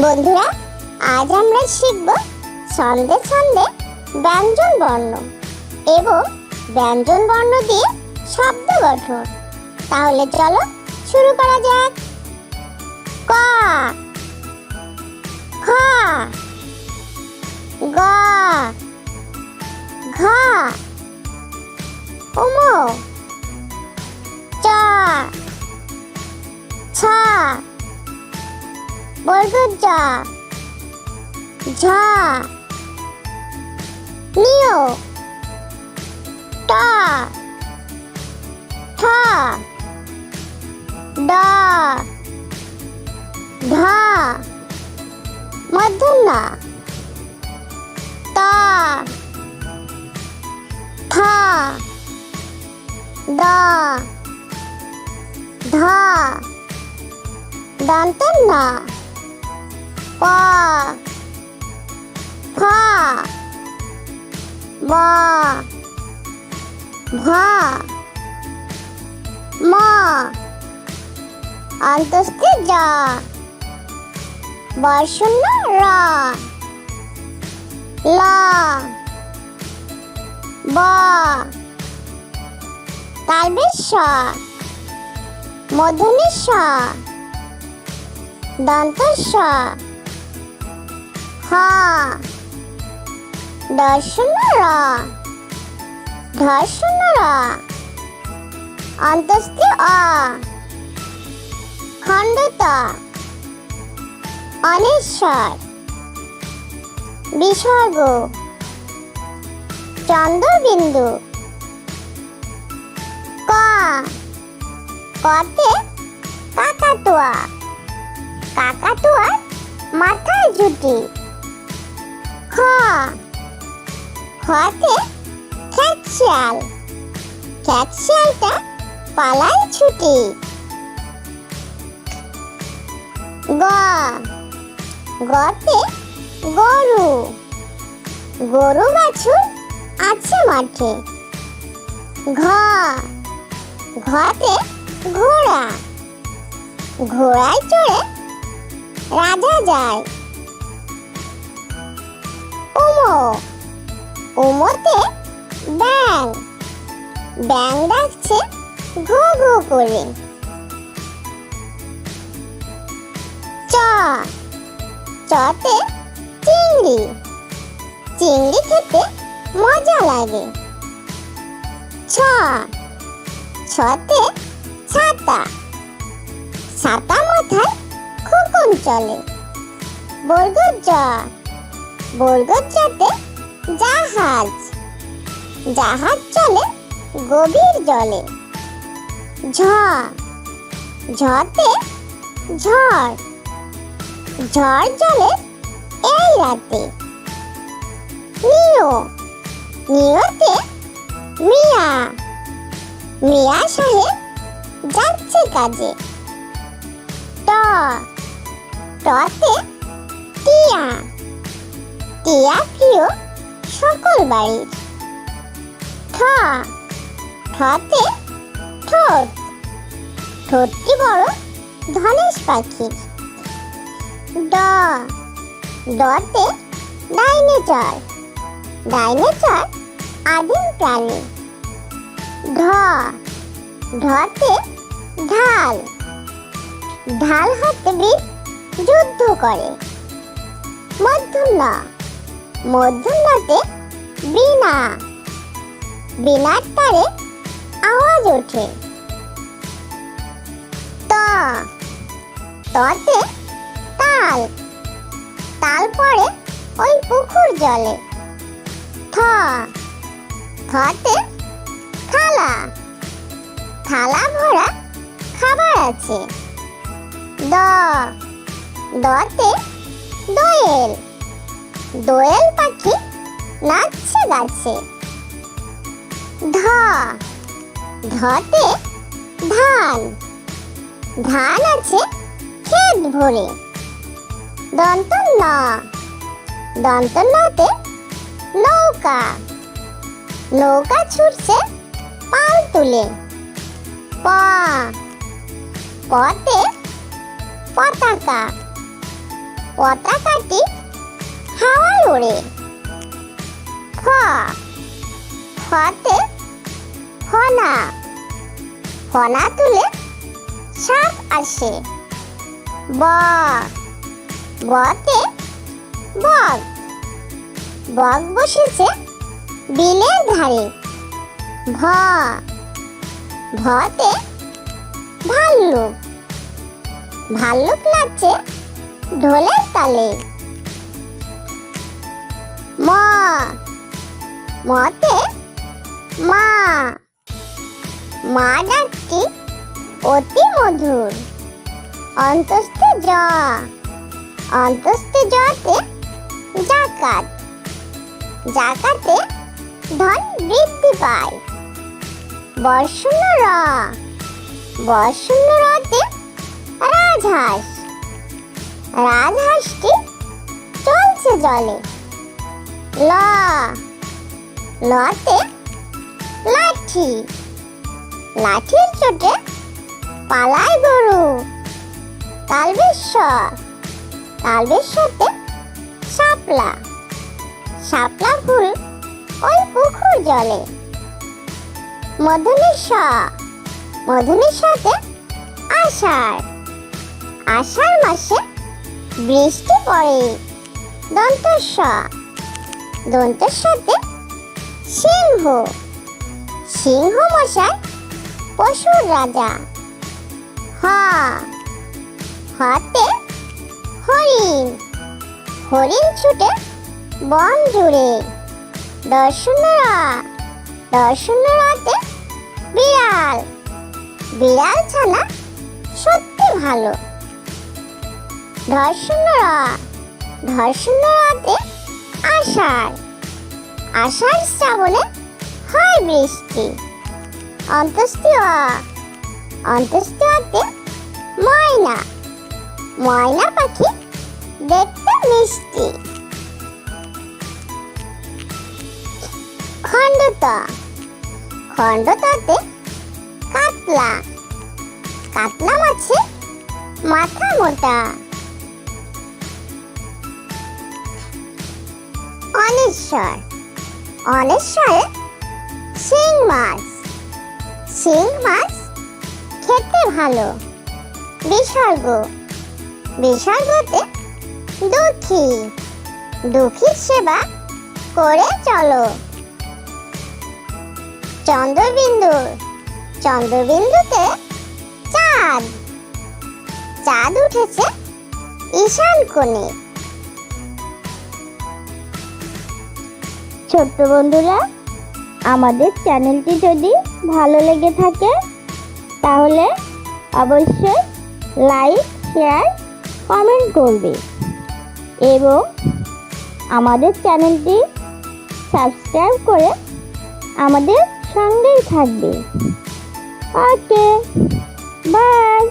বন্ধুরা, আজ আমরা শিখব ছন্দে ছন্দে ব্যঞ্জন বর্ণ এবং ব্যঞ্জন বর্ণ দিয়ে শব্দ গঠন। তাহলে চলো শুরু করা যাক। ক, খ, গ, ঘ, উম, চ, ছ, বর্গজ, ঝ, নিয়, ট, ঠ, ড, ঢ, মূর্ধন্য, ত, থ, দ, ধ, দন্তন্য, প, ফ, ব, ভ, ম, অন্তস্থে জ, বর্ষণ্য র, ল, ব, তালবেশ স, মূর্ধন্য স, দন্ত স, হ, দর্শন্য র, ধর্ষণ্য র, অন্তস্থে অ, খণ্ডত, অনেশ্বর, বিসর্গ, চন্দ্রবিন্দু। ক, কতে কাকাতুয়া, কাকাতুয়ার মাথায় ঝুঁটি। খ, খতে খ্যাঁকশিয়াল, খ্যাঁকশিয়ালটা পালায় ছুটি। গ, গতে গরু, গরু বাছুর আছে মাঠে। ঘ, ঘতে ঘোড়া, ঘোড়ায় চড়ে রাজা যায়। উম, উমতে ব্যাং, ব্যাং ডাকছে ঘো ঘো করে। চ, চতে চিংড়ি, চিংড়ি খেতে মজা লাগে। ছ, ছতে ছাতা, ছাতা মাথায় খোকন চলে। বর্গজ জ, বর্গজ জতে জাহাজ, জাহাজ চলে গভীর জলে। ঝ, ঝতে ঝড়, ঝড় চলে এই রাতে। নিয়, নিয়তে মিয়া, মিয়া সাহেব যাচ্ছে কাজে। ট, টতে টিয়া, টিয়া প্রিয় সকল বাড়ির। ঠ, ঠতে ঠোঁট, ঠোঁটটি বড় ধনেশ পাখির। ড, ডতে ডাইনোসর, ডাইনোসর আদিম প্রাণী। ঢ, ঢতে ঢাল, ঢাল হাতে বীর যুদ্ধ করে। মূর্ধন্য, মূর্ধন্যতে বীণা, বীণার তারে আওয়াজ ওঠে। ত, ততে তাল, তাল পড়ে ওই পুকুর জলে। থ, থতে থালা, থালা ভরা খাবার আছে। দ, দতে দোয়েল, দোয়েল পাখি নাচছে গাছে। ধ, ধতে ধান, ধান আছে ক্ষেত ভরে। দন্তন্য, দন্তন্যতে নৌকা, নৌকা ছুটছে পাল তুলে। প, পতে পতাকা, পতাকাটি হাওয়ায় ওড়ে। ফ, ফতে ফনা, ফনা তুলে সাপ আসে। ব, বতে বক, বক বসেছে বিলের ধারে। ভ, ভতে ভাল্লুক, ভাল্লুক নাচছে ঢোলের তালে। ম, মতে মা, মা ডাকটি অতি মধুর। অন্তস্থে জ, অন্তস্থে জতে জাকাত, জাকাতে ধন বৃদ্ধি পায়। বর্ষণ্য র, বর্ষণ্য রতে রাজহাঁস, রাজহাঁসটি চলছে জলে। ল, লতে লাঠি, লাঠির চোটে পালায় গরু। তালবেশ্বর, তালবেশ্বরতে শাপলা, শাপলা ফুল ওই পুকুর জলে। মধুনেশ্বর, মধুনেশ্বরতে আষাঢ়, আষাঢ় মাসে বৃষ্টি পড়ে। দন্তস্ব, দন্তস্বতে সিংহ, সিংহ মশাই পশুর রাজা। হ, হতে হরিণ, হরিণ ছুটে বন জুড়ে। দর্শন্য র, দর্শন্য রতে বিড়াল, বিড়াল ছানা সত্যি ভালো। ধর্ষণ্য র, ধর্ষণ্য রতে আষাঢ়, আষাঢ় শ্রাবণে হয় বৃষ্টি। অন্তস্তীয়, অন্তস্তীয়তে ময়না, ময়না পাখি দেখতে মিষ্টি। খণ্ডত, খণ্ডততে কাতলা, কাতলা মাছে মাথা মোটা। অনেশ্বর, অনেশ্বরে শিং মাছ, শিং মাছ খেতে ভালো। বিসর্গ, বিসর্গতে দুঃখী, দুঃখীর সেবা করে চলো। চন্দ্রবিন্দু, চন্দ্রবিন্দুতে চাঁদ, চাঁদ উঠেছে ঈশান কোণে। ছোট্ট বন্ধুরা, আমাদের চ্যানেলটি যদি ভালো লেগে থাকে তাহলে অবশ্যই লাইক, শেয়ার, কমেন্ট করবে এবং আমাদের চ্যানেলটি সাবস্ক্রাইব করে আমাদের সঙ্গেই থাকবে। ওকে, বাই।